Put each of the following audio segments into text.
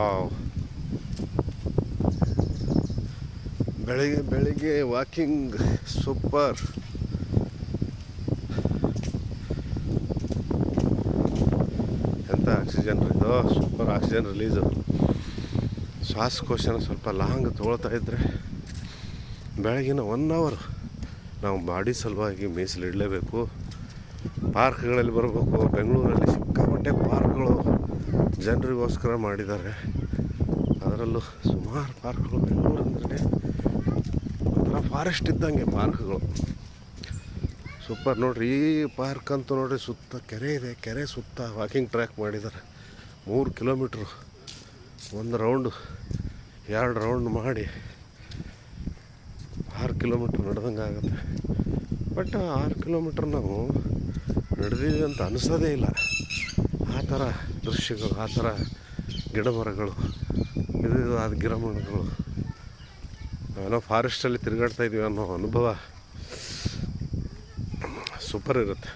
Wow, ಬೆಳಿಗ್ಗೆ walking super. ಎಂಥ oxygen ಇದು, ಸೂಪರ್ ಆಕ್ಸಿಜನ್ ರಿಲೀಸು. ಶ್ವಾಸಕೋಶನ ಸ್ವಲ್ಪ ಲಾಂಗ್ ತೊಗೊಳ್ತಾ ಇದ್ದರೆ ಬೆಳಗಿನ 1 ಅವರ್ ನಾವು ಬಾಡಿ ಸಲುವಾಗಿ ಮೀಸಲಿಡಲೇಬೇಕು. ಪಾರ್ಕ್ಗಳಲ್ಲಿ ಬರಬೇಕು. ಬೆಂಗಳೂರಲ್ಲಿ ಸಿಕ್ಕಾಪಟ್ಟೆ ಪಾರ್ಕ್ಗಳು ಜನರಿಗೋಸ್ಕರ ಮಾಡಿದ್ದಾರೆ. ಅದರಲ್ಲೂ ಸುಮಾರು ಪಾರ್ಕ್ಗಳು. ಬೆಂಗಳೂರು ಅಂದರೆ ಒಂಥರ ಫಾರೆಸ್ಟ್ ಇದ್ದಂಗೆ ಪಾರ್ಕ್ಗಳು. ಸೂಪರ್ ನೋಡಿರಿ. ಈ ಪಾರ್ಕ್ ಅಂತೂ ನೋಡಿರಿ, ಸುತ್ತ ಕೆರೆ ಇದೆ. ಕೆರೆ ಸುತ್ತ ವಾಕಿಂಗ್ ಟ್ರ್ಯಾಕ್ ಮಾಡಿದ್ದಾರೆ. 3 ಕಿಲೋಮೀಟ್ರು 1 ರೌಂಡು 2 ರೌಂಡ್ ಮಾಡಿ 6 ಕಿಲೋಮೀಟ್ರ್ ನಡೆದಂಗೆ ಆಗುತ್ತೆ. ಬಟ್ 6 ಕಿಲೋಮೀಟ್ರ್ ನಾವು ನಡೆದೀವಿ ಅಂತ ಅನಿಸೋದೇ ಇಲ್ಲ. ಆ ಥರ ದೃಶ್ಯಗಳು, ಆ ಥರ ಗಿಡ ಮರಗಳು, ಇದು ಆದ ಗಿಡಮರಗಳು. ನಾವೇನೋ ಫಾರೆಸ್ಟಲ್ಲಿ ತಿರುಗಾಡ್ತಾ ಇದ್ದೀವಿ ಅನ್ನೋ ಅನುಭವ ಸೂಪರ್ ಇರುತ್ತೆ.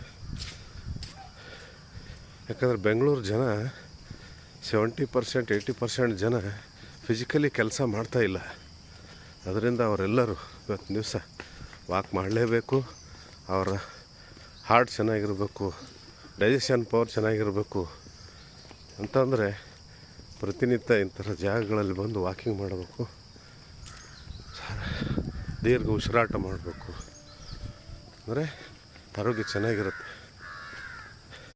ಯಾಕಂದರೆ ಬೆಂಗಳೂರು ಜನ 70% 80% ಜನ ಫಿಸಿಕಲಿ ಕೆಲಸ ಮಾಡ್ತಾಯಿಲ್ಲ. ಅದರಿಂದ ಅವರೆಲ್ಲರೂ ಇವತ್ತಿನ ದಿವಸ ವಾಕ್ ಮಾಡಲೇಬೇಕು. ಅವರ ಹಾರ್ಟ್ ಚೆನ್ನಾಗಿರಬೇಕು, ಡೈಜೆಷನ್ ಪವರ್ ಚೆನ್ನಾಗಿರಬೇಕು ಅಂತಂದರೆ ಪ್ರತಿನಿತ್ಯ ಇಂಥರ ಜಾಗಗಳಲ್ಲಿ ಬಂದು ವಾಕಿಂಗ್ ಮಾಡಬೇಕು. ದೀರ್ಘ ಉಸಿರಾಟ ಮಾಡಬೇಕು. ಅಂದರೆ ಆರೋಗ್ಯ ಚೆನ್ನಾಗಿರುತ್ತೆ.